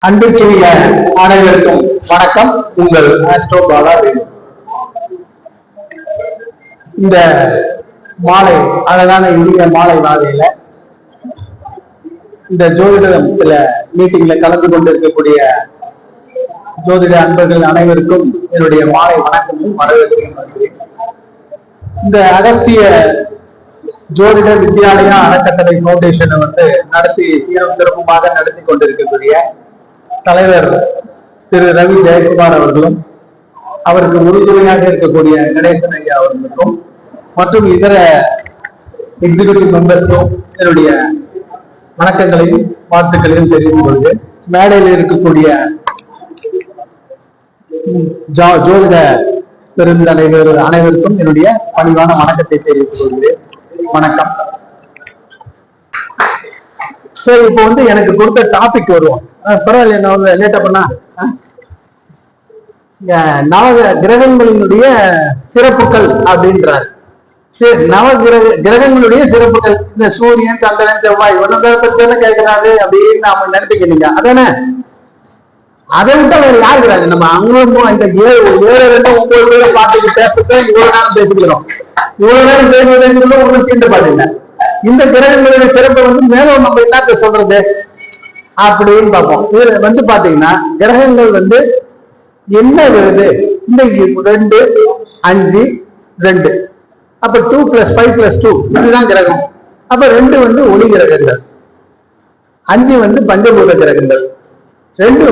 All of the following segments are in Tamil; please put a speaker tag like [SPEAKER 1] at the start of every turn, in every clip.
[SPEAKER 1] அன்புக்குரிய அனைவருக்கும் வணக்கம். உங்கள் ஆஸ்ட்ரோ பாலா. இந்த மாலை அழகான இந்திய மாலை வேளையில இந்த ஜோதிடத்துல மீட்டிங்ல கலந்து கொண்டிருக்கக்கூடிய ஜோதிட அன்பர்கள் அனைவருக்கும் என்னுடைய மாலை வணக்கமும் வரவேற்கிறேன். இந்த அகஸ்திய ஜோதிட வித்யாலயா அறக்கட்டளை பவுண்டேஷனை நடத்தி சீரும் சிறப்புமாக நடத்தி கொண்டிருக்கக்கூடிய தலைவர் திரு ரவி ஜெயக்குமார் அவர்களும், அவருக்கு உறுதுணையாக இருக்கக்கூடிய கணேசன் ஐயா அவர்களுக்கும் மற்றும் இதர எக்ஸிகியூட்டிவ் மெம்பர்ஸ்க்கும் என்னுடைய வணக்கங்களையும் வாழ்த்துக்களையும் தெரிவித்துக் கொள்வது. மேடையில் இருக்கக்கூடிய ஜோதிட பெருந்தலைவர் அனைவருக்கும் என்னுடைய பணிவான வணக்கத்தை தெரிவித்துக் கொள்கிறேன். வணக்கம். சரி, இப்போ எனக்கு கொடுத்த டாபிக் வருவோம். பரவாயில்ல, என்ன லேட்டா பண்ணா. நவ கிரகங்களினுடைய சிறப்புகள் அப்படின்றார். சரி, கிரகங்களுடைய சிறப்புகள், இந்த சூரியன், சந்திரன், செவ்வாய் ஒன்னு கேட்கிறாரு அப்படின்னு நாம நினைச்சுக்கிறீங்க. அதானே? அதை விட்டு வேற யாருக்கிறாங்க? நம்ம அங்களும் இந்த 7-2-9 பாட்டுக்கு பேசுறத இவ்வளவு நேரம் பேசிக்கிறோம். இவ்வளவு நேரம் பேசுவதற்கு ஒன்றும் தீண்டு பாருங்க. இந்த கிரகங்களுடைய சிறப்பை மேலும் நம்ம என்ன சொல்றது அப்படின்னு பார்ப்போம். இதுல பாத்தீங்கன்னா கிரகங்கள் என்ன வருது? இந்த 2, 5, 2 அப்ப 2 + 5 + 2 இதுதான் கிரகம். அப்ப 2 ஒளி கிரகங்கள், 5 பஞ்சபூத கிரகங்கள், 2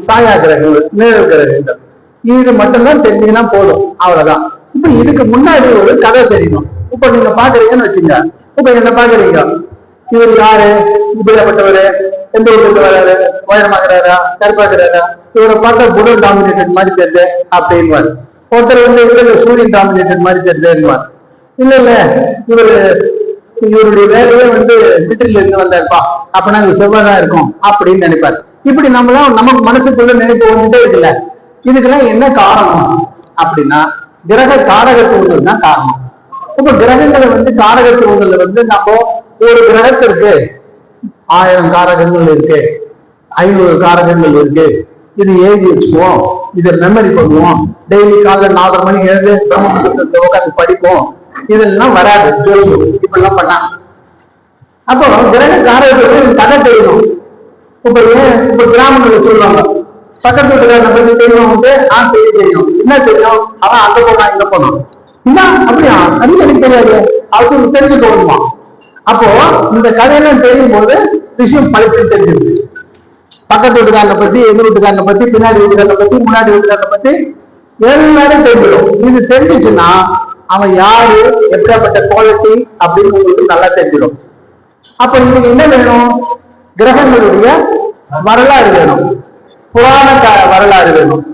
[SPEAKER 1] சாயா கிரகங்கள், நிழல் கிரகங்கள். இது மட்டும்தான் தெரிஞ்சீங்கன்னா போதும், அவ்வளவுதான். இப்ப இதுக்கு முன்னாடி ஒரு கதை தெரியணும். இப்ப நீங்க பாக்குறீங்கன்னு வச்சுங்க. இப்ப என்ன பாக்குறீங்க? இவர் யாரு? இப்படிப்பட்டவரு? எந்த ஊருக்கு வராரு? உயரமாகிறாரா? கருப்பாக்குறாரா? இவரை பார்த்தா புதன் டாமினேட்டட் மாதிரி தெரியுது அப்படின்னு. ஒருத்தர் சூரியன் டாமினேட்டட் மாதிரி தெரியுதுன்னுவார். இல்ல இவருடைய வேலையே மிலிட்டரியில இருந்து வந்தாருப்பா, அப்பனா இங்க செவ்வாய் இருக்கும் அப்படின்னு நினைப்பாரு. இப்படி நம்மளாம் நமக்கு மனசுக்குள்ள நினைப்பு வந்துட்டே இருக்குல்ல. இதுக்கெல்லாம் என்ன காரணம் அப்படின்னா கிரக காரகத்துவங்கள் தான் காரணம். இப்ப கிரகங்களை காரகத்துவங்கள்ல நம்ம ஒரு கிரகத்திற்கு 1000 காரகங்கள் இருக்கு, 500 காரகங்கள் இருக்கு. இது எழுதி வச்சுக்குவோம், இதை மெமரி பண்ணுவோம், டெய்லி காலைல 4:30 மணிக்கு எழுந்து பிரம்மபுத்திரத்தை உட்காந்து படிப்போம். இதெல்லாம் வராது ஜோதிடம் இப்பெல்லாம் பண்ணா. அப்போ கிரக காரகத்துக்கு கதை தெரியணும். இப்ப கிராமங்களை சொல்லுவாங்க, பக்கத்து வீட்டுக்காரனை பத்தி தெரியும், தெரியும். என்ன தெரியும்? அவன் அங்க போனா இங்க போனான். என்ன அப்படியா? அது எனக்கு தெரியாது, அவருக்கு தெரிஞ்சு தோணுமா? அப்போ இந்த கதையெல்லாம் தெரியும் போது விஷயம் பழிச்சு தெரிஞ்சிருக்கு. பக்கத்து வீட்டுக்காரனை பத்தி, எதிர் வீட்டுக்காரனை பத்தி, பின்னாடி வீட்டுக்காரனை பத்தி, முன்னாடி வீட்டுக்காரனை பத்தி எல்லாரும் தெரிஞ்சிடும். இது தெரிஞ்சிச்சுன்னா அவன் யாரு, எப்படிப்பட்ட குவாலிட்டி அப்படின்னு உங்களுக்கு நல்லா தெரிஞ்சிடும். அப்ப இன்னைக்கு என்ன வேணும்? கிரகங்களுடைய வரலாறு வேணும், புராண வரலாறு வேணும்.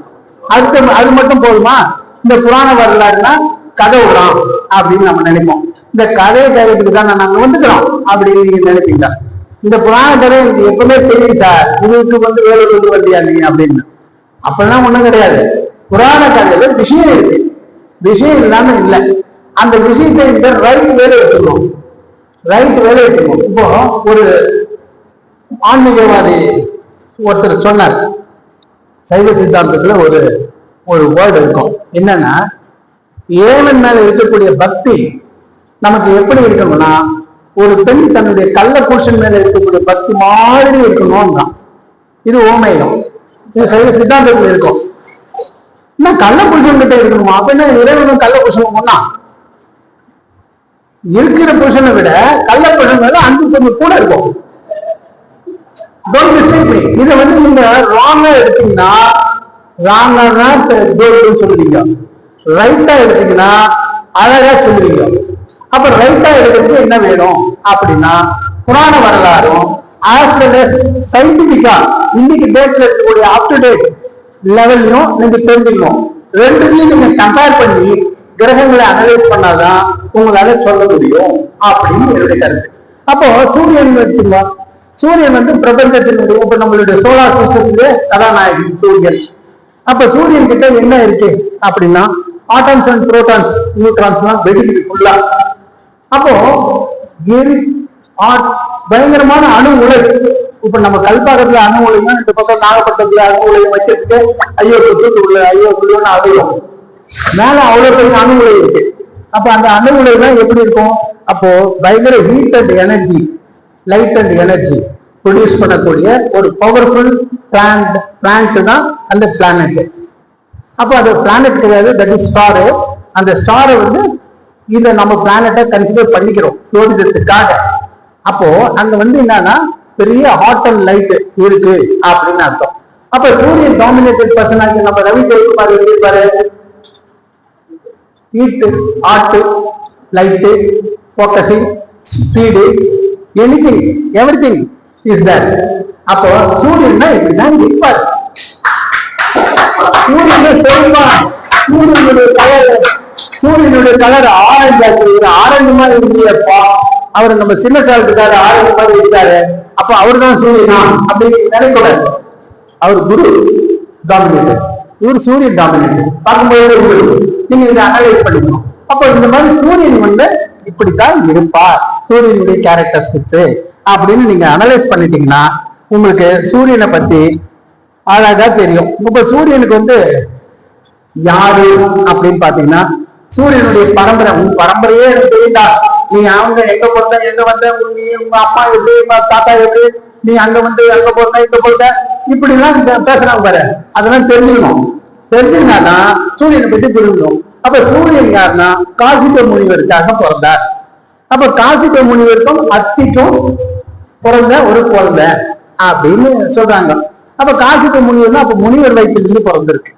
[SPEAKER 1] அது மட்டும் போதுமா? இந்த புராண வரலாறுனா கதை விடுறான் அப்படின்னு நம்ம நினைப்போம். இந்த கதையை கேட்கறதுக்கு தான் நாங்க வந்துக்கிறோம் அப்படின்னு நீங்க நினைப்பீங்க. இந்த புராண கதை எனக்கு எப்பவுமே தெரியும் சார், இதுக்கு வேலை கொண்டு வந்தியா நீங்க அப்படின்னு. அப்படிலாம் ஒண்ணும் கிடையாது. புராண கதையில விஷயம் இருக்கு, விஷயம் இல்லாம இல்லை. அந்த விஷயத்தை இந்த ரைட் வேலை எடுத்துக்கணும், ரைட் வேலை எடுத்துக்கணும். இப்போ ஒரு ஆன்மீகவாதி ஒருத்தர் சொன்னார், சைவ சித்தாந்தத்துல ஒரு வேர்டு இருக்கும். என்னன்னா, இறைவன் மேல இருக்கக்கூடிய பக்தி நமக்கு எப்படி இருக்கணும்னா, ஒரு பெண் தன்னுடைய கள்ள புருஷன் மேல இருக்கக்கூடிய பக்தி மாதிரி இருக்கணும் தான். இது ஓமையம், இது சைவ சித்தாந்தத்துல இருக்கும். என்ன கள்ள புருஷன் கிட்ட இருக்கணுமா? அப்ப என்ன இறைவனும் கள்ள புருஷன் ஒண்ணா? இருக்கிற புருஷனை விட கள்ள புருஷன் மேல அன்பு கொஞ்சம் கூட இருக்கும். இதை நீங்க ராங்கா எடுத்தீங்கன்னா ராங்கா சொல்லுவீங்க, ரைட்டா எடுத்தீங்கன்னா அழகா சொல்லுவீங்க. அப்ப ரைட்டா எடுக்கிறதுக்கு என்ன வேணும் அப்படின்னா புராண வரலாறும் சயின்டிபிக்கா இன்னைக்கு டேட்ல இருக்கக்கூடிய அப் டு டேட் லெவல்லையும் நீங்க தெரிஞ்சுக்கணும். ரெண்டுத்தையும் நீங்க கம்பேர் பண்ணி கிரகங்களை அனலைஸ் பண்ணாதான் உங்களால சொல்ல முடியும் அப்படின்னு என்னுடைய கருத்து. அப்போ சூரியன் வச்சுங்க. சூரியன் பிரபஞ்சத்தினுடைய, இப்ப நம்மளுடைய சோலார் சிஸ்டத்துடைய கதாநாயகன் சூரியன். அப்ப சூரியன் கிட்ட என்ன இருக்கு அப்படின்னா ஆட்டம்ஸ் அண்ட் புரோட்டான்ஸ், நியூட்ரான்ஸ் எல்லாம் வெடிக்குது ஃபுல்லா. அப்போ பயங்கரமான அணு இப்ப நம்ம கல்பாக்கத்துல அணு உலையும் இந்த பக்கம் நாகப்பட்டினத்துல அணு உலையும் வைக்கிறதுக்கு ஐயோ தூத்துக்குள்ள ஐயோ குள்ளுன்னு அவையும் மேல அவ்வளவு பெரிய அணு உலை இருக்கு. அப்ப அந்த அணு உலைலாம் எப்படி இருக்கும்? அப்போ பயங்கர heat and energy, light and energy produce பண்ணக்கூடிய ஒரு பவர்ஃபுல் பிளான்ட் தான் அந்த பிளானட். அப்போ அது பிளானட் கிடையாது, தட் இஸ் ஸ்டார். அந்த ஸ்டாரை வந்து இதை நம்ம பிளானட்டை கன்சிடர் பண்ணிக்கிறோம் ஜோதிடத்துக்காக. அப்போ அங்க வந்து என்னன்னா பெரிய ஹாட் அண்ட் லைட் இருக்கு அப்படின்னு அர்த்தம். அப்ப சூரியன் டாமினேட்டட் பர்சன் ஆகி நம்ம ரவி ஜெயக்குமார் இருப்பாரு, heat, hot, light, focusing, speed, anything, everything is that. அப்போ சூரியன் தான் இப்படிதான் இருப்பார். சூரியனுடைய கலர் ஆரஞ்சு மாதிரி இருந்தியப்பா, அவர் நம்ம சின்ன சாலத்துக்காரு ஆரஞ்சு மாதிரி இருக்காரு, அப்ப அவர் தான் சூரியனா அப்படின்னு நினைக்கூடாது. அவர் குரு டாமினேட்டர், இவர் சூரியன் டாமினேட்டர். பார்க்கும்போது நீங்க இதை அனலைஸ் பண்ணிக்கணும். அப்ப இந்த மாதிரி சூரியன் வந்து இப்படித்தான் இருப்பார், சூரியனுடைய கேரக்டரிஸ்டிக்ஸ் அப்படின்னு நீங்க அனலைஸ் பண்ணிட்டீங்கன்னா உங்களுக்கு சூரியனை பத்தி அழகா தெரியும். இப்ப சூரியனுக்கு வந்து யாரு அப்படின்னு பாத்தீங்கன்னா சூரியனுடைய பரம்பரை, உன் பரம்பரையே எனக்கு தெரியுதா, நீ அவங்க எங்க பிறந்த எங்க வந்த, நீ உங்க அப்பா எப்படி தாத்தா எப்படி, நீ அங்க வந்து அங்க பிறந்த இங்க பிறந்த, இப்படி எல்லாம் பேசுறாங்க பாரு, அதெல்லாம் தெரிஞ்சுக்கணும். தெரிஞ்சுக்கினாதான் சூரியனை பத்தி புரிஞ்சுக்கணும். அப்ப சூரியன் யாருன்னா காசிப முனிவருக்காக பிறந்தார். அப்ப காசிப முனிவருக்கும் அத்திக்கும் பிறந்த ஒரு குழந்தை அப்படின்னு சொல்றாங்க. அப்ப காசிப முனிவர்னா அப்ப முனிவர் வயிற்றிலிருந்து பிறந்திருக்கு.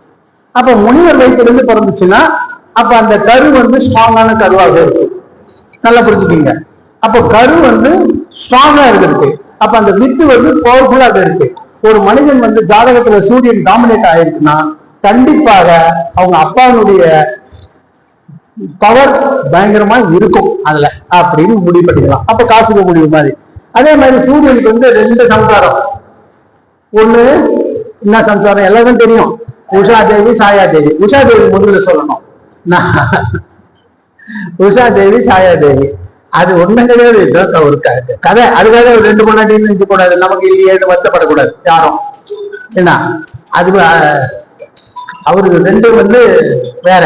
[SPEAKER 1] அப்ப முனிவர் வயிற்றிலிருந்து பிறந்துச்சுன்னா அப்ப அந்த கரு வந்து ஸ்ட்ராங்கான கருவாக இருக்கு. நல்லா புரிஞ்சுக்கீங்க. அப்ப கரு வந்து ஸ்ட்ராங்கா இருக்கு. அப்ப அந்த வித்து வந்து பவர்ஃபுல்லாக இருக்கு. ஒரு மனிதன் வந்து ஜாதகத்துல சூரியன் டாமினேட் ஆயிருக்குன்னா கண்டிப்பாக அவங்க அப்பாவுடைய பவர் பயங்கரமா இருக்கும் அதுல அப்படின்னு முடிவு பண்ணிக்கலாம். அப்ப காசுக்கு முடிவு மாதிரி. அதே மாதிரி சூரியனுக்கு வந்து 2 சம்சாரம். ஒண்ணு என்ன சம்சாரம் எல்லாருக்கும் தெரியும், உஷா தேவி சாயா தேவி. உஷா தேவி முதல்ல சொல்லணும். உஷா தேவி சாயா தேவி அது ஒண்ணும் கிடையாது, ஒரு கதை. அதுக்காக 2 பொண்டாட்டின்னு நினைக்க கூடாது, நமக்கு இல்லையே வருத்தப்படக்கூடாது யாரும். என்ன அது அவருக்கு 2 வந்து வேற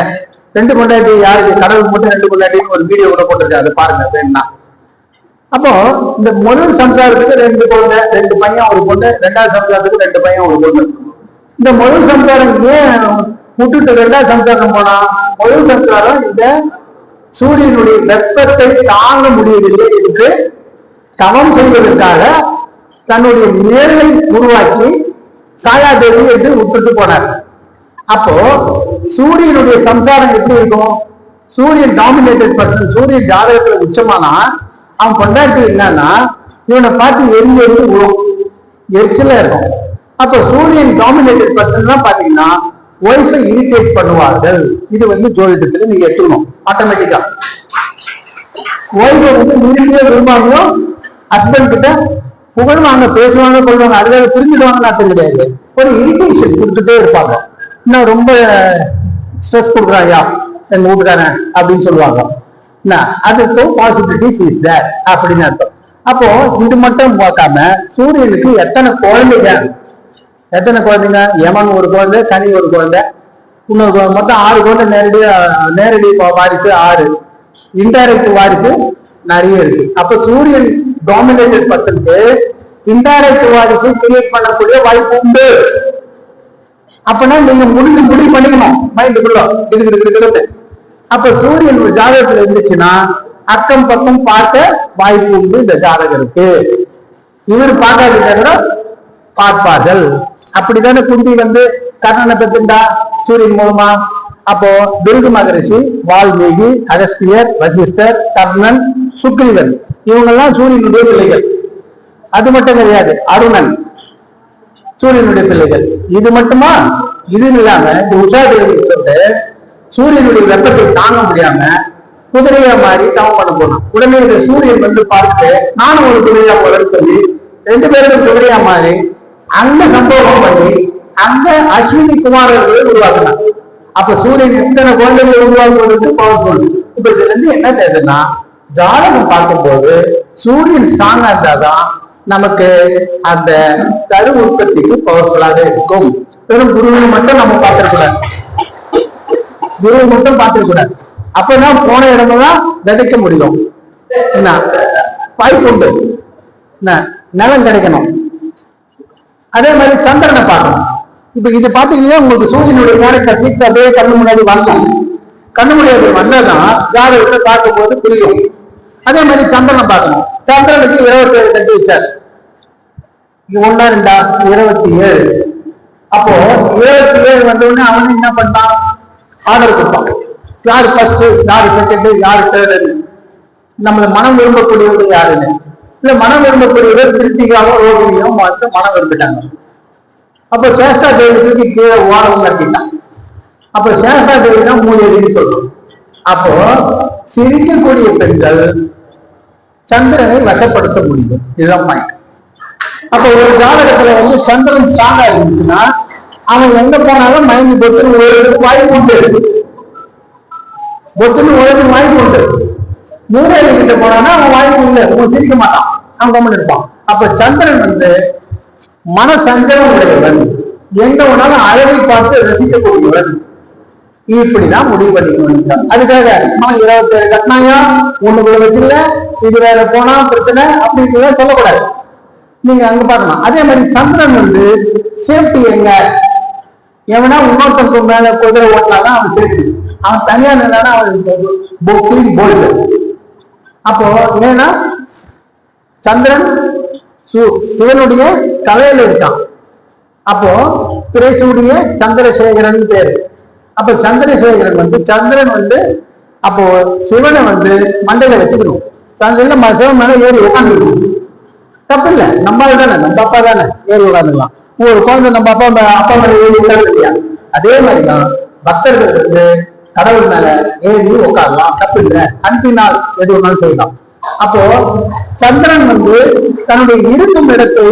[SPEAKER 1] 2 பொண்டாட்டி யாருக்கு, கடவுளுக்கு மட்டும் 2 பொண்டாட்டின்னு ஒரு வீடியோ கூட போட்டிருக்கு, அது பாருங்க வேணும்னா. அப்போ இந்த முதல் சம்சாரத்துக்கு 2 குழந்தை, 2 பையன் ஒரு பொண்ணு. 2வது சம்சாரத்துக்கு 2 பையன் ஒரு பொண்ணு. இந்த முதல் சம்சாரம் ஏன் விட்டுட்டு 2வது சம்சாரம் போனா, முதல் சம்சாரம் இந்த சூரியனுடைய வெப்பத்தை தாங்க முடியவில்லை என்று தவம் செய்வதற்காக தன்னுடைய நேர்களை உருவாக்கி சாயாதேவி என்று விட்டுட்டு போனார். அப்போ சூரியனுடைய சம்சாரம் எப்படி இருக்கும்? சூரியன் டாமினேட்டட் பர்சன், சூரியன் ஜாதகத்துல உச்சமானா அவன் பொண்டாட்டி என்னன்னா இவனை பார்த்து எரிஞ்சு விழும், எரிச்சலா இருக்கும். அப்ப சூரியன் டாமினேட்டட் பர்சன் தான் பாத்தீங்கன்னா ஒய்ஃபை இரிட்டேட் பண்ணுவார்கள். இது வந்து ஜோதிடத்துல நீங்க எடுத்துக்கணும் ஆட்டோமேட்டிக்கா. ஒய்ஃபை வந்து விரும்பியே விரும்பாமையோ ஹஸ்பண்ட் கிட்ட புகழ்வாங்க, பேசுவாங்க, கொள்வாங்க, அதுக்காக புரிஞ்சுடுவாங்கன்னு அர்த்தம் கிடையாது. ஒரு இரிட்டேஷன் கொடுத்துட்டே இருப்பாங்க. இன்னும் ரொம்ப ஸ்ட்ரெஸ் கொடுக்குறாயா எங்க வீட்டுக்காரன் அப்படின்னு சொல்லுவாங்க. அதுக்கு பாசிபிலிட்டிஸ் இஸ் தேர் அப்படின்னு அர்த்தம். அப்போ இது மட்டும் பார்க்காம சூரியனுக்கு எத்தனை குழந்தைங்க, யமன் ஒரு குழந்தை, சனி ஒரு குழந்தை, இன்னொரு மொத்தம் 6 குழந்தை. நேரடி வாரிசு 6, இன்டைரக்ட் வாரிசு நிறைய இருக்கு. அப்ப சூரியன் டாமினேட்டட் பர்சனுக்கு இன்டைரக்ட் வாரிசு கிரியேட் பண்ணக்கூடிய வாய்ப்பு உண்டு. அப்பனா நீங்க முடிவு பண்ணிக்கணும் மைண்டுக்குள்ள இருக்கு. அப்ப சூரியன் ஒரு ஜாதகத்துல இருந்துச்சுன்னா அக்கம் பக்கம் பார்க்க வாய்ப்பு உண்டு இந்த ஜாதகருக்கு. இவர் பார்க்காத பார்ப்பார்கள். அப்படித்தானே குந்தி வந்து கர்ணனை பெற்றுண்டா சூரியன் மூலமா. அப்போ பிருகு மகரிஷி, வால்மீகி, அகஸ்தியர், வசிஷ்டர், கர்ணன், சுக்ரீவன் இவங்கெல்லாம் சூரியனுடைய பிள்ளைகள். அது மட்டும் கிடையாது, அருணன் சூரியனுடைய பிள்ளைகள். இது மட்டுமா? இது இல்லாம இந்த உஷாதேவி சூரியனுடைய வெப்பத்தை தாங்க முடியாம குதிரையா மாறி தவம் பண்ண போனான். உடனே இந்த சூரியன் வந்து பார்த்து நானும் ஒரு குதிரையா போலன்னு சொல்லி 2 பேரும் குதிரையா மாறி அங்க சம்பவம் பண்ணி அங்க அஸ்வினி குமாரர்களை உருவாக்குனான். அப்ப சூரியன் எத்தனை குழந்தைகளை உருவாக்குவதற்கு பவர்ஃபுல். இப்ப இதுல இருந்து என்ன தேவைன்னா ஜாதகம் பார்க்கும் போது சூரியன் ஸ்ட்ராங்கா இருந்தாதான் நமக்கு அந்த கரு உற்பத்திக்கு பவர்ஃபுல்லாக இருக்கும். வெறும் குருவை மட்டும் நம்ம பார்த்திடக்கூடாது, குருவை மட்டும் பார்த்திடக்கூடாது. அப்பதான் போன இடமெல்லாம் விதைக்க முடியும். என்ன வாய்ப்பு உண்டு, நிலம் கிடைக்கணும். அதே மாதிரி சந்திரனை பார்க்கணும். இப்ப இது பாத்தீங்கன்னா உங்களுக்கு சூரியனுடைய கேரக்டர் சீட்ஸ் அப்படியே கண்ணு முன்னாடி வரணும். கண்ணு முன்னாடி வந்தாதான் ஜாதகத்தை பார்க்கும் போது புரியும். அதே மாதிரி சந்திரனை பார்க்கணும். சந்திரனுக்கு 27 கட்டி வச்சார். 1 2 27. அப்போ 27 வந்தோடனே அவனு என்ன பண்ணான், ஆர்டர் கொடுப்பான். யாரு ஃபர்ஸ்ட், யாரு செகண்ட், யாரு தேர்டு, நம்மள மனம் விரும்பக்கூடியவங்க யாருன்னு. இல்ல மனம் விரும்பக்கூடியவர் கிருத்திகாவும் ரோகிணியும் பார்த்து மனம் விரும்பிட்டாங்க. அப்ப சேஷ்டா தேவிக்கு கீழே ஓரம் கட்டிட்டான். அப்ப சேஷ்டா தேவி தான் மூதேவின்னு சொல்றோம். அப்போ சிரிக்கக்கூடிய பெண்கள் சந்திரனை வசப்படுத்த முடியும். இதுதான் பாயிண்ட். அப்ப ஒரு ஜாதகத்துல சந்திரன் ஸ்ட்ராங்கா இருந்துச்சுன்னா அவன் எங்க போனாலும் மயங்கி பொத்துன்னு உழைறதுக்கு வாய்ப்பு உண்டு. பொத்துன்னு உழைறதுக்கு வாய்ப்பு உண்டு. மூதேவி கிட்ட போனான்னா அவன் வாய்ப்பு இல்லை, அவன் சிரிக்க மாட்டான், அவன் கம்மன் இருப்பான். அப்ப சந்திரன் மன சஞ்சலம் உடையவன், எங்க வேணாலும் அழகை பார்த்து ரசிக்கக்கூடியவன். இப்படிதான் முடிவு பண்ணிக்கணும். அதுக்காக 27 கட்டினாயா ஒண்ணுக்குள்ள வச்சுல இது வேற போனா பிரச்சனை அப்படின்னு சொல்லக்கூடாது. நீங்க அங்க பார்க்கணும். அதே மாதிரி சந்திரன் சேஃப்டி எங்க, எவனா இன்னொருத்தருக்கு மேல குதிரை ஓட்டினாதான் அவன் சேஃப்டி. அவன் தனியா நின்றானா அவன் போல்டு. அப்போ ஏன்னா சந்திரன் சிவனுடைய தலையில இருக்கான். அப்போ திரைசூடிய சந்திரசேகரன் பேரு. அப்ப சந்திரசேகரன் சந்திரன் அப்போ சிவனை மண்டையில வச்சுக்கணும். சிவன் மேல ஏறி உட்காந்துருக்கணும். தப்பு இல்ல, நம்ம தானே, நம்ம அப்பா தானே ஏறி உட்காந்துக்கலாம். ஒரு குழந்தை நம்ம அப்பா மேல ஏறி உட்காந்து இல்லையா? அதே மாதிரிதான் பக்தர்கள் கடவுள் மேல ஏறி உட்காரலாம், தப்பு இல்லை. அன்பினால் எது ஒன்றாலும் செய்யலாம். அப்போ சந்திரன் தன்னுடைய இருக்கும் இடத்தை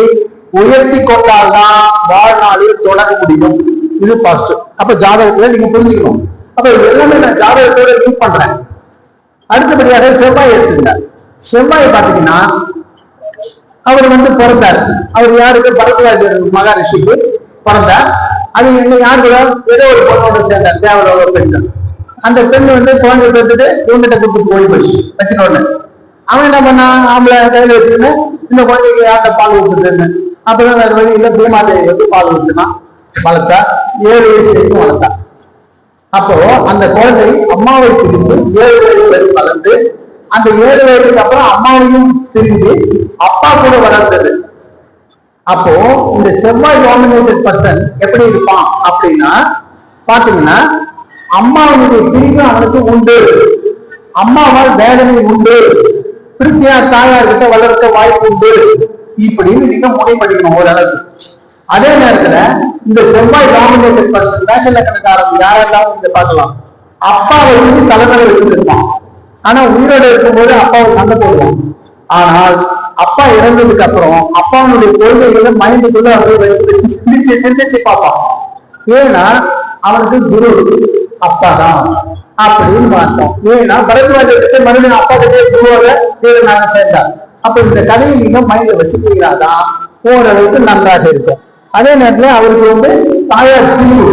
[SPEAKER 1] உயர்த்தி கொண்டால்தான் வாழ்நாளில் தொடர முடியும். இது பாசிட்டிவ். அப்ப ஜாதகத்துல நீங்க புரிஞ்சுக்கணும். அப்ப எல்லாமே நான் ஜாதகத்தோட லிங்க் பண்றேன். அடுத்தபடியாக செவ்வாய் எடுத்துங்க. செவ்வாய் பாத்தீங்கன்னா அவர் பிறந்தார். அவர் யாருக்கு, பரத்வாஜ மகாரிஷிக்கு பிறந்தார். அது எங்க யாருக்கு, ஏதோ ஒரு பொண்ணோட சேர்ந்தார், தேவலோக பெண்கள். அந்த பெண் குழந்தை பெற்றுட்டு இவங்கிட்ட கொடுத்து ஓடி போச்சு வச்சுக்கோன்னு. அவன் என்ன பண்ணான், ஆம்பளை கையில வச்சுன்னு இந்த குழந்தைக்கு யார்கிட்ட பால் ஊத்துதுன்னு. அப்பதான் வேற வழி இல்ல, பூமாதேவி பால் ஊத்துனான். வளர்த்தா 7 வயசு வரைக்கும் வளர்த்தா. அப்போ அந்த குழந்தை அம்மாவை பிரிந்து 7 வயது வரை வளர்ந்து, அந்த 7 வயதுக்கு அப்புறம் அம்மாவையும் பிரிந்து அப்பா கூட வளர்ந்தது. அப்போ இந்த செவ்வாய் டாமினேட்டட் பர்சன் எப்படி இருப்பான் அப்படின்னா பாத்தீங்கன்னா, அம்மாவுடைய பிரிவு அவனுக்கு உண்டு, அம்மாவால் வேதனை உண்டு, திருப்தியா தாயார்கிட்ட வளர்க்க வாய்ப்பு உண்டு. இப்படின்னு நீங்க முடிவு பண்ணிக்கணும் ஓரளவுக்கு. அதே நேரத்துல இந்த செவ்வாய் டாமினேட்டட் பர்சன் மேஷலக்கணக்காரன் யாரெல்லாம் நீங்க பார்க்கலாம், அப்பாவை தலைமையில வச்சுருப்பான். ஆனா உயிரோட இருக்கும்போது அப்பாவை சண்டை போடுவான். ஆனால் அப்பா இறந்ததுக்கு அப்புறம் அப்பாவுடைய கொள்கைகளை மைண்டுக்குள்ள அப்படியே வச்சு சிந்திச்சு பார்ப்பான். ஏன்னா அவனுக்கு குரு அப்பாதான் அப்படின்னு பார்த்தோம். ஏன்னா பரத்வாஜத்தை மறுபடியும் அப்பா கிட்டே குருவாக நாங்க சேர்ந்தார். அப்ப இந்த கதையை நீங்க மைண்ட்ல வச்சுக்கிறீங்களாதான் ஓரளவுக்கு நன்றாக இருக்கும். அதே நேரத்துல அவருக்கு தாயார் பிரிவு,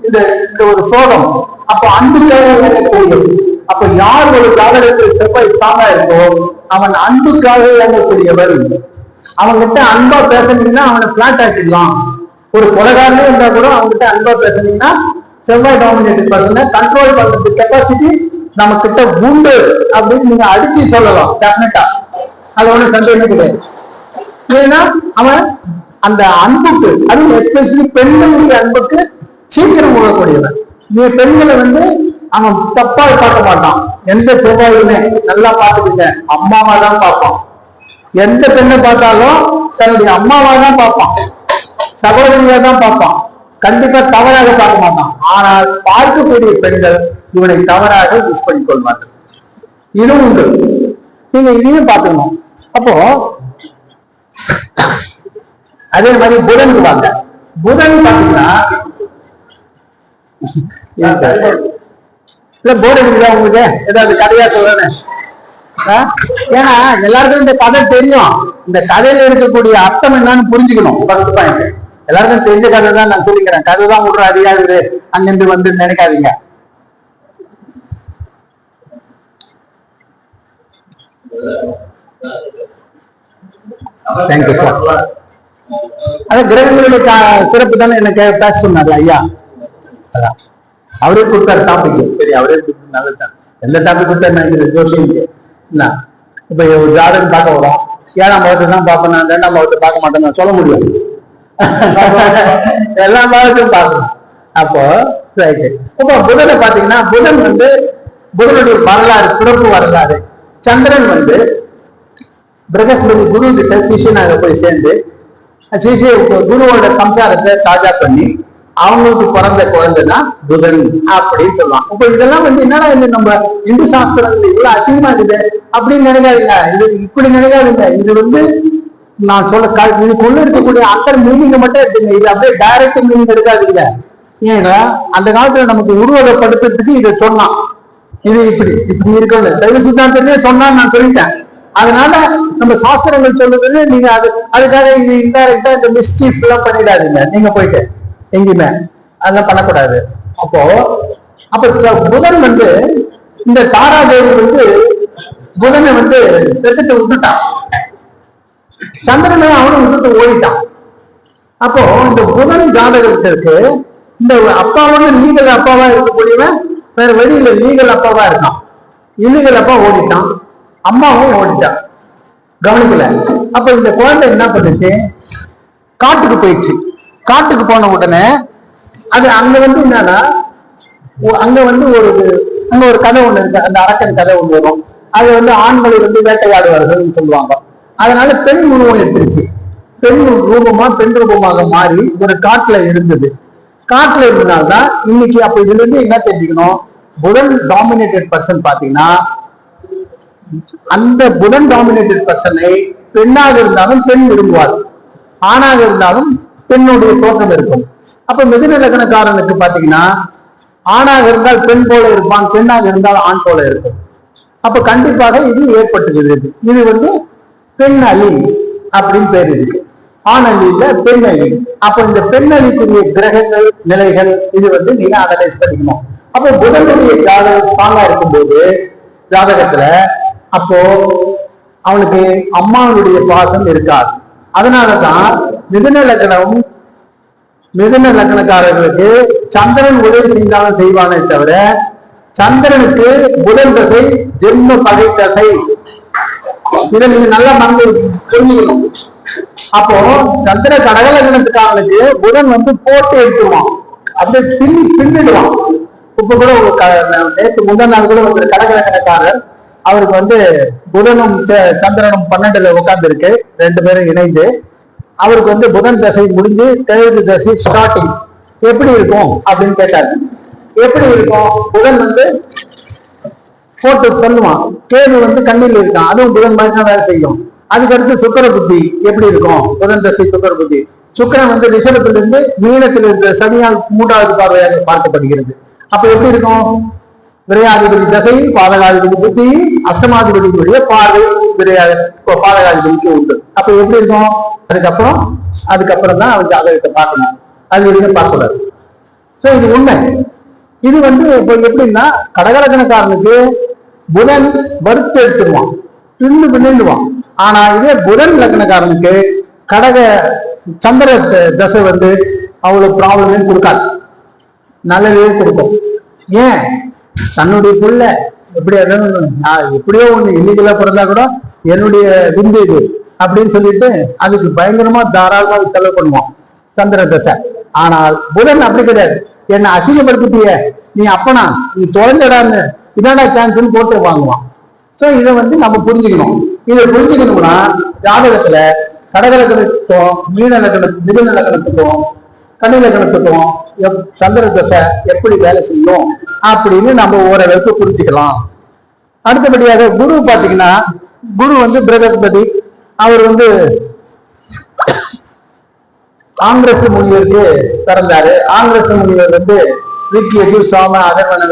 [SPEAKER 1] இந்த ஒரு சோகம். அப்ப அன்புக்காக இயங்கக்கூடியது. அப்ப யார் ஒரு காலகட்டத்தில் செவ்வாய் ஸ்ட்ராங்கா இருக்கோ அவன் அன்புக்காக இயங்கக்கூடியவர். அவன்கிட்ட அன்பா பேசுனீங்கன்னா அவனை பிளாட் ஆக்கிடலாம். ஒரு கொலைகாரனே இருந்தா கூட அவங்ககிட்ட அன்பா பேசுனீங்கன்னா செவ்வாய் டாமினேட்டட் பர்சனை கண்ட்ரோல் பண்றது கெப்பாசிட்டி நம்ம கிட்ட உண்டு அப்படின்னு நீங்க அடிச்சு சொல்லலாம். டெஃபினட்டா அது ஒன்றும் சந்தேகமே கிடையாது. ஏன்னா அவன் அந்த அன்புக்கு, அதுவும் எஸ்பெஷலி பெண்களுடைய அன்புக்கு சீக்கிரம் உழக்கூடியவன். நீ பெண்களை அவன் தப்பா பார்க்க மாட்டான். எந்த செவ்வாயுமே நல்லா பார்த்துக்கிட்ட அம்மாவா தான் பார்ப்பான். எந்த பெண்ணை பார்த்தாலும் தன்னுடைய அம்மாவா தான் பார்ப்பான், சகோதரியா தான் பார்ப்பான். கண்டிப்பா தவறாக பார்க்க மாட்டான். ஆனால் பார்க்கக்கூடிய பெண்கள் இவனை தவறாக யூஸ் பண்ணிக் கொள்வார்கள். இதுவும் உண்டு, நீங்க இதையும் பார்க்கணும். அப்போ அதே மாதிரி புதன் வாங்க. புதன் பாத்தீங்கன்னா இல்ல போர்டு இருக்குதா உங்களுக்கு? ஏதாவது கதையா சொல்றேன். ஏன்னா எல்லாருக்கும் இந்த கதை தெரியும். இந்த கதையில இருக்கக்கூடிய அர்த்தம் என்னன்னு புரிஞ்சுக்கணும். ஃபர்ஸ்ட் பாயிண்ட், எல்லாருக்கும் தெரிஞ்ச கதை தான் நான் சொல்லிக்கிறேன். கதை தான் விடுற அதிகாரி அங்கிருந்து வந்து நினைக்காதீங்க. Thank you sir. அதான் கிரகங்களுடைய சிறப்பு தானே எனக்கு பேச சொன்னார்ல ஐயா. அதான் அவரே கொடுத்தாரு டாபிக். சரி, அவரே நல்லதுதான். எந்த டாபிக் கொடுத்தா ஜோசியம் என்ன. இப்ப ஒரு ஜாதகம் பார்க்க வரும், 7ஆம் பாவத்தை தான் பார்ப்பேன், 2ஆம் பாவத்தை பார்க்க மாட்டேன்னு சொல்ல முடியும். எல்லா பாவத்தையும் பார்க்கணும். அப்போ ரைட்டு. இப்போ புதனை பாத்தீங்கன்னா, புதன் வந்து புதனுடைய வரலாறு, பிறப்பு வரலாறு. சந்திரன் வந்து பிரகஸ்பதி குரு கிட்ட சிஷியனாக போய் சேர்ந்து குருவோட சம்சாரத்தை தாஜா பண்ணி அவங்களுக்கு பிறந்த குழந்தைதான் புதன் அப்படின்னு சொல்லலாம். இப்ப இதெல்லாம் வந்து என்னடா இது நம்ம இந்து சாஸ்திரங்கள் இவ்வளவு அசிங்கமா இருக்குது அப்படின்னு நினைக்காதுங்க. இது இப்படி நினைக்காதுங்க. இது வந்து நான் சொல்ல இதுக்குள்ள இருக்கக்கூடிய அண்டர் மீனிங் மட்டும் எடுத்துங்க. இது அப்படியே டைரக்ட் மீனிங் எடுக்காதுங்க. ஏன்னா அந்த காலத்துல நமக்கு உருவகப்படுத்துறதுக்கு இதை சொன்னான். இது இப்படி இப்படி இருக்கணும் சைவ சித்தாந்தத்திலே சொன்னான்னு நான் சொல்லிட்டேன். அதனால நம்ம சாஸ்திரங்கள் சொல்லுறது நீங்க அதுக்காக இது இன்டைரக்டா இந்த மிஸ்சீஃப் எல்லாம் பண்ணிடாதீங்க. நீங்க போயிட்டு எங்கேயுமே அதெல்லாம் பண்ணக்கூடாது. அப்ப புதன் வந்து இந்த தாராதேவி வந்து புதனை வந்து பெற்றுட்டு விட்டுட்டான். சந்திரனை அவனும் விட்டுட்டு ஓடிட்டான். அப்போ இந்த புதன் ஜாதகத்திற்கு இந்த அப்பா வந்து லீகல் அப்பாவா இருக்கக்கூடியவன் வேற வெளியில லீகல் அப்பாவா இருக்கான். இல்லீகல் அப்பா ஓடிட்டான், அம்மாவும் ஓடிட்டான், கவனிக்கல. அப்ப இந்த குழந்தை என்ன பண்ணுச்சு, காட்டுக்கு போயிடுச்சு. காட்டுக்கு போன உடனே அது அங்க வந்து என்னன்னா, அங்க வந்து அங்க ஒரு கதை ஒண்ணு இருக்கு. அந்த அரக்கன் கதை ஒண்ணு வரும். அது வந்து ஆண்களை வந்து வேட்டையாடுவார்கள் சொல்லுவாங்க. அதனால பெண் உருவம் எடுத்துருச்சு. பெண் ரூபமாக மாறி ஒரு காட்டுல இருந்தது. காட்டுல இருந்ததுனால்தான் இன்னைக்கு அப்ப இதுல இருந்து என்ன தெரிஞ்சுக்கணும், புதன் டாமினேட்டட் பர்சன் பாத்தீங்கன்னா, அந்த புதன் டாமினேட்டட் பர்சனை பெண்ணாக இருந்தாலும் பெண் விரும்புவார், ஆணாக இருந்தாலும் பெண்ணுடைய தோற்றம் இருக்கும். அப்ப மிதுன லக்னக்காரனுக்கு பாத்தீங்கன்னா, ஆணாக இருந்தால் பெண் போல இருப்பான், பெண்ணாக இருந்தால் ஆண் போல இருக்கும். அப்ப கண்டிப்பாக இது ஏற்பட்டுகிறது. இது வந்து பெண் அலி அப்படின்னு பேர் இருக்கு. ஆண் அலி இல்ல, பெண் அலி. அப்ப இந்த பெண் அலிக்குரிய கிரகங்கள் நிலைகள் இது வந்து நீங்க அனலைஸ் பண்ணிக்கணும். அப்போ புதனுடைய ஜாதகம் ஸ்ட்ராங்கா இருக்கும்போது ஜாதகத்துல அப்போ அவனுக்கு அம்மாவுடைய பாசம் இருக்காது. அதனாலதான் மிதுன லக்னக்காரர்களுக்கு சந்திரன் உதவி செய்தாலும் செய்வானே தவிர, சந்திரனுக்கு புதன் தசை ஜென்ம பகை தசை. இதை நீங்க நல்லா மறந்து புரிஞ்சுக்கணும். அப்போ சந்திர கடகலக்னத்துக்காரனுக்கு புதன் வந்து போட்டு எடுத்துருவான், அப்படியே பின்னிடுவான். இப்ப கூட நேற்று முதல் நாள் கூட ஒரு கடகலக்னக்காரர், அவருக்கு வந்து புதனும் சந்திரனும் 12ல உட்கார்ந்து இருக்கு, 2 பேரும் இணைந்து. அவருக்கு வந்து புதன் தசை முடிஞ்சு கேது தசை ஸ்டார்டிங் எப்படி இருக்கும் அப்படின்னு கேட்டாரு. எப்படி இருக்கும், புதன் வந்து போட்டு பண்ணுவான், கேது வந்து கண்ணில் இருக்கான், அதுவும் புதன் மாதிரி தான் வேலை செய்யும். அதுக்கடுத்து சுக்கர புத்தி எப்படி இருக்கும், புதன் தசை சுக்கர புத்தி. சுக்கரன் வந்து ரிஷபத்திலிருந்து மீனத்தில் இருக்கிற சனியால் 3வது பார்வையாக பார்க்கப்படுகிறது. அப்ப எப்படி இருக்கும், விரையாதிபதி தசை, பாதகாதிபதி புத்தி, அஷ்டமாதிபதியுடைய பார்வை பாதகாதிபதிக்கு உண்டு. அப்ப எப்படி இருக்கும், அதுக்கப்புறம் தான் அவன் ஜாதகத்தை பார்க்கணும், அது எதுவுமே பார்க்கக்கூடாது. சோ இது உண்மை. இது வந்து இப்ப எப்படின்னா, கடகலக்னக்காரனுக்கு புதன் வறுத்து எடுத்துருவான், பின்னிடுவான். ஆனா இதே புதன் லக்னக்காரனுக்கு கடக சந்திர தசை வந்து அவ்வளவு ப்ராப்ளமே கொடுக்காது, நல்லதே கொடுக்கும். ஏன், தன்னுடைய புள்ள எப்படியோ ஒண்ணு இல்லீகலா பிறந்தா கூட என்னுடைய விந்து இது அப்படின்னு சொல்லிட்டு அதுக்கு பயங்கரமா தாராளமா செலவு பண்ணுவான் சந்திர தசை. ஆனால் புதன் அப்படி கிடையாது. என்ன அசிங்கப்படுத்திட்டிய நீ, அப்பனா நீ தொலைஞ்சடான்னு, இதாடா சான்ஸ் போட்டு வாங்குவான். சோ இதை வந்து நம்ம புரிஞ்சுக்கணும். இதை புரிஞ்சுக்கணும்னா ஜாதகத்துல கடகலக்கணத்துக்கும் மிதுன லக்னத்துக்கும் கன்னி லக்னத்துக்கும் சந்திர தசை எப்படி வேலை செய்யும் அப்படின்னு நம்ம ஓரளவுக்கு புரிஞ்சுக்கலாம். அடுத்தபடியாக குரு பாத்தீங்கன்னா, குரு வந்து பிரகஸ்பதி, அவர் வந்து காங்கிரஸ் முனிவருக்கு பிறந்தாரு. காங்கிரஸ் முனிவர் வந்து ரிக் யஜுர் சாம அதர்வன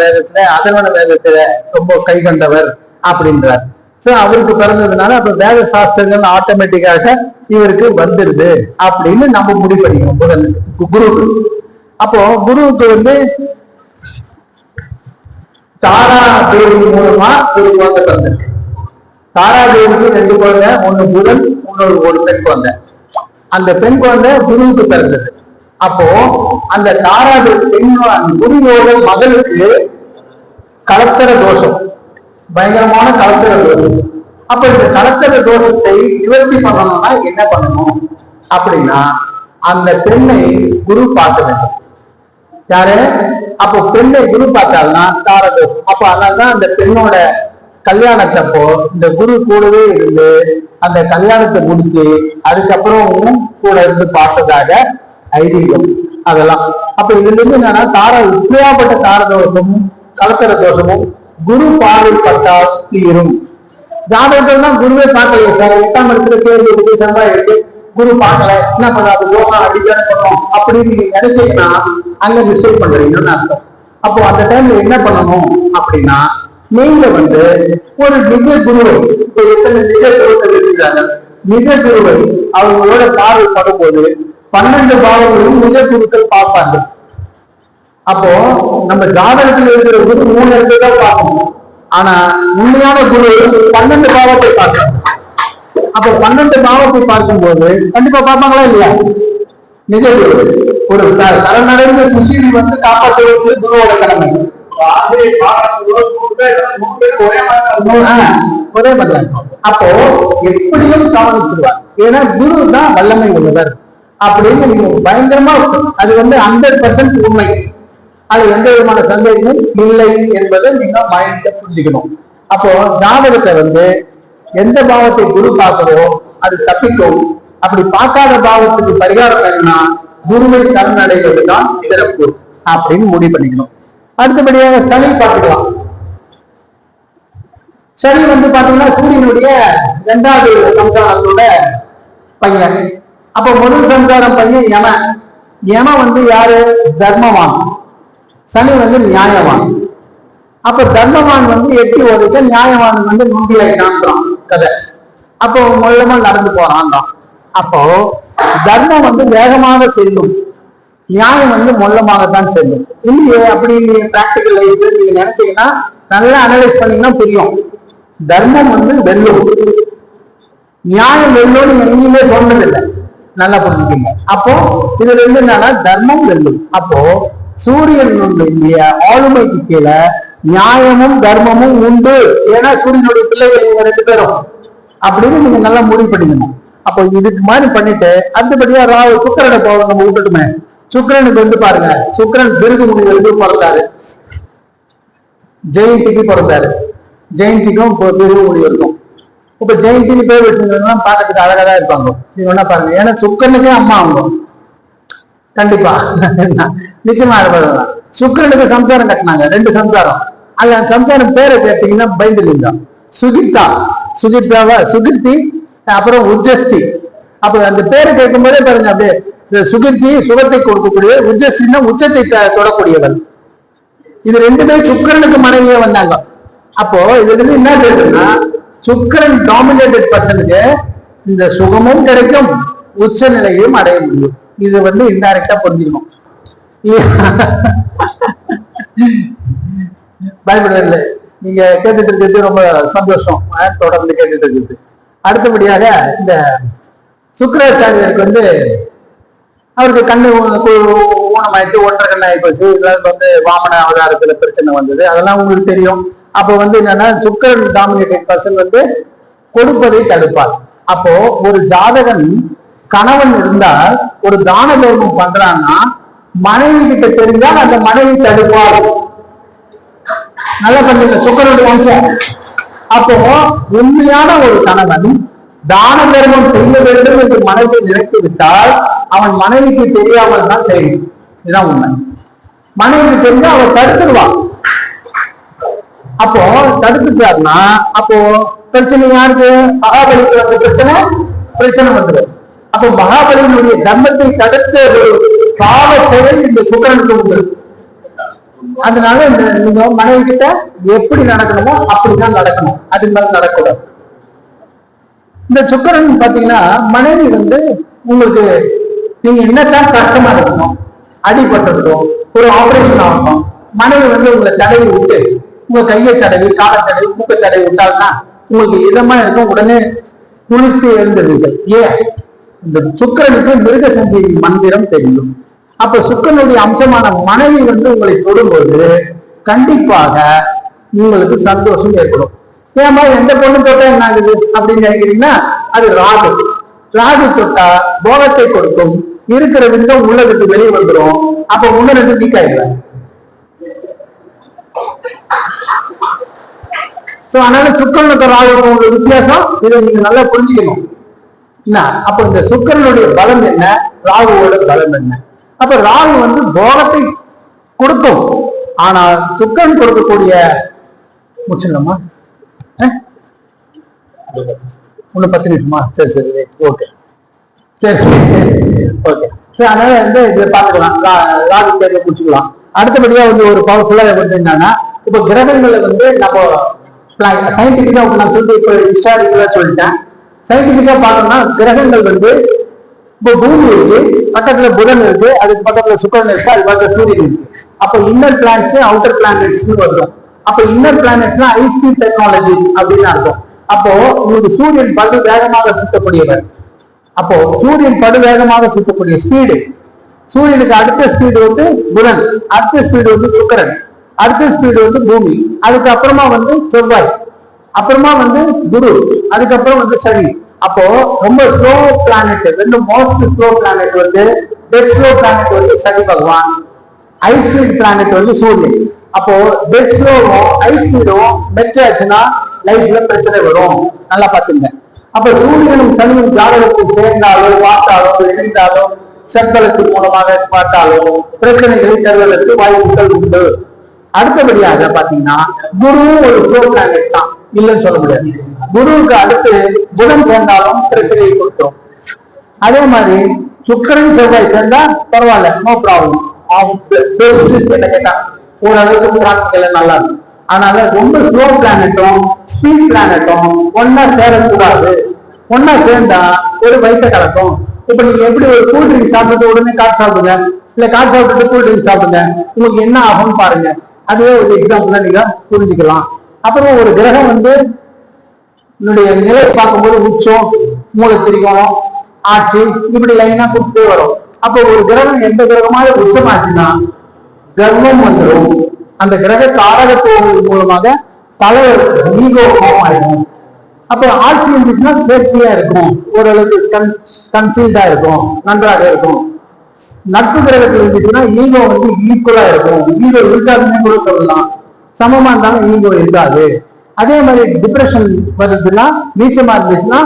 [SPEAKER 1] வேதத்துல ரொம்ப கை கண்டவர் அப்படின்றார். சோ அவருக்கு பிறந்ததுனால அப்ப வேத சாஸ்திரங்கள் ஆட்டோமேட்டிக்காக இவருக்கு வந்துருது அப்படின்னு நம்ம முடிவு பண்ணிக்கணும் முதல்ல குருவுக்கு. அப்போ குருவுக்கு வந்து தாரா தேவி மூலமா ஒரு குழந்தை பிறந்திருக்கு. தாரா தேவிக்கு 2 குழந்தை, ஒண்ணு புதன், இன்னொரு ஒரு பெண் குழந்தை. அந்த பெண் குழந்தை குருவுக்கு பிறந்தது. அப்போ அந்த தாரா பெண் குருவோட மகளுக்கு கலத்தர தோஷம், பயங்கரமான கலத்தர தோஷம். அப்ப இந்த கலத்தர தோஷத்தை நிவர்த்தி பண்ணணும்னா என்ன பண்ணணும் அப்படின்னா அந்த பெண்ணை குரு பார்க்க வேண்டும். யாரு? அப்போ பெண்ணை குரு பார்த்தால்னா தார தோஷம். அப்ப அதனாலதான் அந்த பெண்ணோட கல்யாணத்தப்போ இந்த குரு கூடவே இருந்து அந்த கல்யாணத்தை முடிச்சு அதுக்கப்புறம் கூட இருந்து பார்த்ததாக ஐதீகம் அதெல்லாம். அப்ப இதுல இருந்து என்னன்னா இப்படியாப்பட்ட தார தோஷமும் கலத்தர தோஷமும் குரு பார்வை பட்டால் தீரும். ஜாதகத்தில் தான் குருவே பார்க்கலையே சார், 8ஆம் இடத்துல கேள்வி இருக்கு, செவ்வாய் இருக்கு, குரு பார்க்கல, என்ன பண்ணாது யோகா அடிக்கடி பண்ணணும் அப்படின்னு நீங்க நினைச்சீங்கன்னா அங்க மிஸ்டேக் பண்றீங்கன்னு அர்த்தம். அப்போ அந்த டைம்ல என்ன பண்ணணும் அப்படின்னா நீங்க வந்து ஒரு நிஜ குருவை, இப்போ எத்தனை நிஜ குருக்கள் இருக்கிறாங்க, நிஜ குருவை அவங்களோட பார்வை படும்போது 12 பாவங்களும் நிஜ குருக்கள் பார்ப்பாங்க. அப்போ நம்ம ஜாதகத்தில் இருக்கிற குரு 3 இடத்துல தான் பார்க்கணும். ஆனா உண்மையான குரு 12 பாவத்தை பார்க்கணும். அப்ப 12 பாவத்தை பார்க்கும்போது கண்டிப்பா பார்ப்பாங்களா இல்லையா? நிஜ குரு ஒரு சரணடைந்த சுஷீல் வந்து காப்பாற்றுவது குருவோட கடமை. ஒரே மாதிரி. அப்போ எப்படியும் கவனிச்சிருவார். ஏன்னா குரு தான் வல்லமை உள்ளவர் அப்படின்னு நீங்க பயங்கரமா அது வந்து 100% உண்மை. அது எந்த விதமான சந்தேகமும் இல்லை என்பதை நீங்க மைண்ட்ல புரிஞ்சுக்கணும். அப்போ ஜாதகத்தை வந்து எந்த பாவத்தை குரு பார்க்கிறோ அது தப்பிக்கும். அப்படி பார்க்காத பாவத்துக்கு பரிகாரம் என்னன்னா குருவை சரணடைவது தான் சிறப்பு அப்படின்னு முடிவு பண்ணிக்கணும். அடுத்தபடியாக சனி பார்த்துக்கலாம். சனி வந்து பாத்தீங்கன்னா சூரியனுடைய 2வது சம்சாரத்தோட பையன். அப்ப முதல் சம்சாரம் பையன் யமன். யமன் வந்து யாரு? தர்மவான். சனி வந்து நியாயவான். அப்ப தர்மவான் வந்து எட்டி ஒதுக்க, நியாயவான் வந்து நூண்டியை காண்றான் கதை. அப்போ மூலமா நடந்து போறான் தான். அப்போ தர்மம் வந்து வேகமாக செல்லும், நியாயம் வந்து மொல்லமாகத்தான் செல்லும். இல்லையே அப்படி பிராக்டிக்கல் லைஃப் நீங்க நினைச்சீங்கன்னா நல்லா அனலைஸ் பண்ணீங்கன்னா புரியும். தர்மம் வந்து வெல்லும், நியாயம் வெல்லும். நீங்க எங்கேயுமே சொன்னதில்லை, நல்லா புரிஞ்சுக்கீங்க. அப்போ இதுல இருந்து என்னன்னா தர்மம் வெல்லும். அப்போ சூரியனுடைய ஆளுமைக்கு கீழே நியாயமும் தர்மமும் உண்டு. ஏன்னா சூரியனுடைய பிள்ளைகள் 2 பேரும் அப்படின்னு நீங்க நல்லா முடிவு பண்ணிக்கணும். அப்போ இதுக்கு மாதிரி பண்ணிட்டு அடுத்தபடியா சுக்கிரனை போக நம்ம விட்டுட்டுமே. சுக்கிரனுக்கு வந்து பாருங்க, சுக்கிரன் பிறகு முடிவு பிறந்தாரு, ஜெயந்திக்கு பிறந்தாரு. ஜெயந்திக்கும் பிறகு முடிவு இருக்கும். இப்ப ஜெயந்திக்கு பேர் வச்சிருந்தா பார்க்கறதுக்கு அழகாதான் இருப்பாங்க. நீங்க என்ன பாருங்க, ஏன்னா சுக்கிரனுக்கே அம்மா அவங்க கண்டிப்பா நிச்சயமா இருப்பாங்க. சுக்கிரனுக்கு சம்சாரம் கட்டினாங்க, 2 சம்சாரம். அல்ல சம்சாரம் பேரை கேட்டீங்கன்னா பயந்துருந்தா சுகித்தா, சுகிர்த்தி, அப்புறம் உஜஸ்தி. அப்ப அந்த பேரை கேட்கும் போதே பாருங்க, அப்படியே சுகிர்த்தி சுகத்தை கொடுக்கக்கூடிய, உஜஸ்தின்னா உச்சத்தை தொடக்கூடியவன். இது 2 சுக்கிரனுக்கு மனைவியே வந்தாங்க. அப்போ இதுல இருந்து என்ன கேட்டுன்னா சுக்கிரன் டாமினேட்டட் பர்சனுக்கு இந்த சுகமும் கிடைக்கும், உச்ச நிலையும் அடைய முடியும். இது வந்து இன்டைரக்டா புரிஞ்சுக்கணும். பயப்படல, நீங்க கேட்டுட்டு இருக்கிறது ரொம்ப சந்தோஷம். தொடர்ந்து கேட்டுட்டு இருக்குது. அடுத்தபடியாக இந்த சுக்கிராச்சாரியருக்கு வந்து அவருக்கு கண்ணு ஊனமாயிட்டு, 1.5 கண்ணு ஆகி போச்சு. இதெல்லாம் வந்து வாமன அவதாரத்துல பிரச்சனை வந்தது, அதெல்லாம் உங்களுக்கு தெரியும். அப்ப வந்து என்னன்னா சுக்கிரன் டாமினேட்டட் பர்சன் வந்து கொடுப்பதை தடுப்பார். அப்போ ஒரு ஜாதகன் கணவன் இருந்தால் ஒரு தான தர்மம் பண்றான்னா மனைவி கிட்ட தெரிஞ்சால் அந்த மனைவி தடுப்பார். நல்லா பண்ணுங்க, சுக்கிரனுடைய வம்சம். அப்போ உண்மையான ஒரு கணவன் தான தர்மம் செய்ய வேண்டும் என்று மனைவி நினைத்து விட்டால் அவன் மனைவிக்கு தெரியாமல் தான் செய்யணும். இதுதான் உண்மை. மனைவிக்கு தெரிஞ்சா அவன் தடுத்துடுவான். அப்போ தடுத்துட்டாருன்னா அப்போ பிரச்சனை யாருக்கு? மகாபலிக்கு வந்த பிரச்சனை வந்துடும். அப்போ மகாபலியினுடைய தர்மத்தை தடுத்த ஒரு பாவ செயல் இந்த சுக்கிரனுக்கு உண்டு. அதனால இந்த மனைவி கிட்ட எப்படி நடக்கணுமோ அப்படிதான் நடக்கணும், அது மாதிரி நடக்கூடாது. இந்த சுக்கரன் பாத்தீங்கன்னா மனைவி உங்களுக்கு நீங்க என்னத்தான் கஷ்டமா இருக்கணும், அடிபட்டிருக்கும், ஒரு ஆபரேஷன் ஆகணும், மனைவி உங்களை தடவி விட்டு உங்க கையை தடவி காலை தடவி மூக்க தடவி விட்டால்னா உங்களுக்கு இதமா இருக்கும், உடனே குளித்து எழுந்துருவீர்கள். ஏன்? இந்த சுக்கரனுக்கு மிருக சஞ்சீவி மந்திரம் தெரியும். அப்ப சுக்கரனுடைய அம்சமான மனைவி உங்களை தொடும்போது கண்டிப்பாக உங்களுக்கு சந்தோஷம் ஏற்படும். ஏமா எந்த பொண்ணு தொட்டா என்ன ஆகுது அப்படின்னு நினைக்கிறீங்கன்னா, அது ராகு. ராகு தொட்டா போகத்தை கொடுக்கும், இருக்கிற விந்தம் உள்ளதுக்கு வெளியே வந்துடும். அப்ப ஒண்ணு ரெண்டு வீக் ஆயிடுவேன். அதனால சுக்கரனுக்கு ராகுக்கும் உள்ள வித்தியாசம் இதை நீங்க நல்லா புரிஞ்சுக்கணும். என்ன அப்ப இந்த சுக்கரனுடைய பலம் என்ன, ராகுவோட பலம் என்ன? அப்ப ராகு போகத்தை கொடுக்கும். ஆனால் சுக்கரன் கொடுக்கக்கூடிய முடிச்சிடலாமா? ஒண்ணு 10 நிமிஷமா? சரி சரி ஓகே சரி ஓகே சரி. அதனால இதை பார்த்துக்கலாம், ராகு பேர்ல முடிச்சுக்கலாம். அடுத்தபடியா ஒரு பவர்ஃபுல்லா என்னன்னா, இப்ப கிரகங்களை நம்ம சயின்டிபிக்கா நான் சொல்லி இப்ப ஹிஸ்டாரிக்கலா சொல்லிட்டேன். சயின்டிபிக்கா பார்த்தோம்னா கிரகங்கள் இப்போ பூமி இருக்கு, பக்கத்துல புதன் இருக்கு, அதுக்கு பக்கத்துல சுக்கரன் இருக்கு, அது பக்கத்துல சூரியன் இருக்கு. அப்ப இன்னர் பிளானட்ஸ் அவுட்டர் பிளானட்ஸ் வரும். அப்ப இன்னர் பிளானட்ஸ்னா ஹை ஸ்பீட் டெக்னாலஜி அப்படின்னு அர்த்தம். அப்போ உங்களுக்கு சூரியன் படு வேகமாக சுத்தக்கூடியவர். அப்போ சூரியன் படு வேகமாக சுத்தக்கூடிய ஸ்பீடு, சூரியனுக்கு அடுத்த ஸ்பீடு புதன், அடுத்த ஸ்பீடு சுக்கரன், அடுத்த ஸ்பீடு பூமி, அதுக்கப்புறமா செவ்வாய், அப்புறமா குரு, அதுக்கப்புறம் சனி. அப்போ ரொம்ப ஸ்லோ பிளானட், ரெண்டு most slow planet dead slow planet Shani Bhagavan, high speed planet சூரியன். அப்போ டெட் ஸ்லோவும் ஹை ஸ்பீடும் மெச் ஆச்சுன்னா லைஃப்ல பிரச்சனை வரும். நல்லா பாத்துங்க. அப்ப சூரியனும் சனியும் ஜாதகத்தில் சேர்ந்தாலோ பார்த்தாலோ இணைந்தாலோ சட்பலத்தின் மூலமாக பார்த்தாலோ பிரச்சனைகளை தருவதற்கு வாய்ப்புகள் உண்டு. அடுத்தபடியாக பாத்தீங்கன்னா குரு ஒரு ஸ்லோ பிளானட் தான், இல்லைன்னு சொல்ல முடியாது. குருவுக்கு அடுத்து புதன் சேர்ந்தாலும் பிரச்சனையை கொடுத்தோம். அதே மாதிரி சுக்கரன் செவ்வாய் சேர்ந்தா பரவாயில்ல, நோ ப்ராப்ளம். என்ன கேட்டா ஓரளவுக்கு நல்லா இருக்கும். அதனால ரொம்ப ஸ்லோ பிளானட்டும் ஸ்பீட் பிளானட்டும் ஒன்னா சேரக்கூடாது. ஒன்னா சேர்ந்தா ஒரு வயிற்ற கலக்கும். இப்ப நீங்க எப்படி ஒரு கூல் ட்ரிங்க் சாப்பிட்டு உடனே காற்று சாப்பிடுங்க, இல்ல காற்று சாப்பிட்டு கூல் ட்ரிங்க் சாப்பிடுங்க, உங்களுக்கு என்ன ஆகும்னு பாருங்க. அதுவே ஒரு எக்ஸாம்பிள் நீங்க புரிஞ்சுக்கலாம். அப்புறம் ஒரு கிரகம் என்னுடைய நிலை பார்க்கும்போது உச்சம், மூளை திரிகோணம், ஆட்சி, இப்படி லைனா சுத்தே வரும். அப்போ ஒரு கிரகம் எந்த கிரகமாக உச்சமாச்சுன்னா கர்வம் வந்துடும். அந்த கிரக காரகத்துவங்கள் மூலமாக பல ஈகோ ஆயிடும். அப்ப ஆட்சி இருந்துச்சுன்னா சேஃப்டியா இருக்கும், ஓரளவுக்கு கன்சீல்டா இருக்கும், நன்றாக இருக்கும். நட்பு கிரகத்தில் இருந்துச்சுன்னா ஈகோ ஈக்குவலா இருக்கும். ஈகோ இருக்காதுன்னு கூட சொல்லலாம், சமமா இருந்தாலும் ஈகோ இருக்காது. அதே மாதிரி டிப்ரெஷன் வருதுன்னா, நீச்சமா இருந்துச்சுன்னா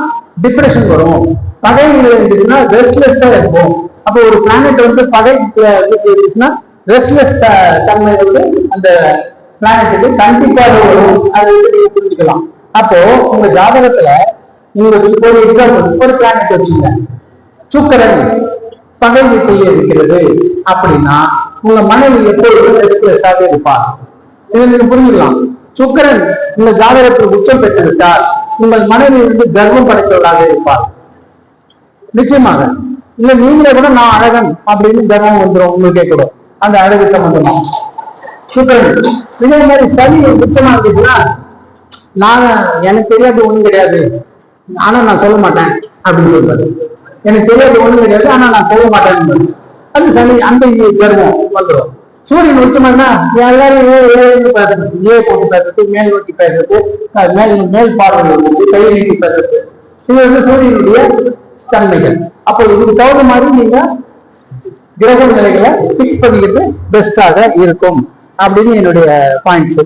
[SPEAKER 1] டிப்ரெஷன் வரும். பகை இருந்துச்சுன்னா ரெஸ்ட்லெஸ்ஸா இருக்கும். அப்போ ஒரு பிளானட் பகை இருந்துச்சுன்னா ரெஸ்ட்லெஸ் தன்மை அந்த பிளானட்டுக்கு கண்டிப்பாக வரும். அது புரிஞ்சுக்கலாம். அப்போ உங்க ஜாதகத்துல உங்களுக்கு ஒரு எக்ஸாம்பிள், ஒரு பிளானட் வச்சுங்க, சுக்கரன் பகை வீட்டையே இருக்கிறது அப்படின்னா உங்க மனைவி எப்பொழுதும் ரெஸ்ட்லெஸ்ஸாக இருப்பார். இதை நீங்க புரிஞ்சுக்கலாம். சுக்கரன் உங்க ஜாதகத்தில் உச்சம் பெற்றுவிட்டால் உங்கள் மனைவி கர்வம் படைத்தவர்களாக இருப்பார். நிச்சயமாக. இல்ல நீங்களே கூட நான் அழகன் அப்படின்னு கர்வம் வந்துடும் உங்களுக்கே கூட, அந்த அழகு சம்பந்தமா. சுக்கரன் இதே மாதிரி சனி உச்சமா இருந்துச்சுன்னா, நான் எனக்கு தெரியாது ஒண்ணும் கிடையாது ஆனா நான் சொல்ல மாட்டேன் அப்படின்னு சொல்றாரு. எனக்கு தெரியாது ஒண்ணும் கிடையாது ஆனா நான் சொல்ல மாட்டேன்னு அது சனி, அந்த கர்வம் வந்துடும். சூரியன் உச்சமானா எல்லாரும் பேசுறது, போட்டு பேசுறது, மேல் நோக்கி பேசுறது, மேல் பார்வை கையை நீட்டி பேசுறது, இது சூரியனுடைய தன்மைகள். அப்போ இதுக்கு தகுந்த மாதிரி நீங்க கிரக நிலைகளை பிக்ஸ் பண்ணிக்கிறது பெஸ்டாக இருக்கும் அப்படின்னு என்னுடைய பாயிண்ட்ஸ்.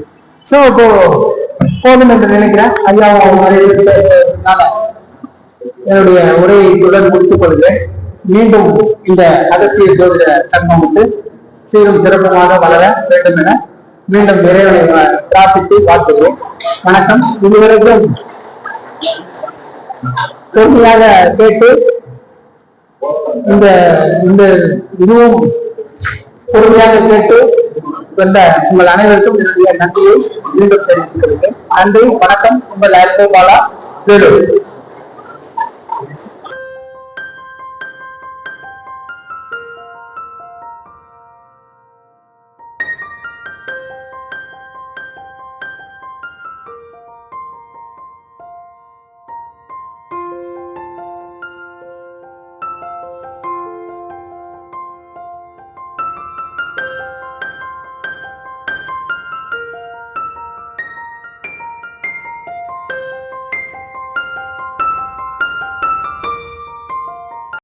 [SPEAKER 1] ஸோ இப்போ போதும் என்று நினைக்கிறேன். ஐயா என்னுடைய உரையை உடன் முடித்துக் கொள்கிறேன். மீண்டும் இந்த அகஸ்திய ஜோதிட சங்கமுக்கு சீரும் சிறப்புமாக வளர வேண்டும் என மீண்டும் இறைவனை பிரார்த்தித்து வாழ்த்துகிறோம். வணக்கம். இதுவரைக்கும் பொறுமையாக கேட்டு இந்த இதுவும் பொறுமையாக கேட்டு வந்த உங்கள் அனைவருக்கும் என்னுடைய நன்றியை மீண்டும் தெரிவித்துக் கொள்கிறேன். நன்றி, வணக்கம். உங்கள் ஆல்போ பாலா வேலூர்.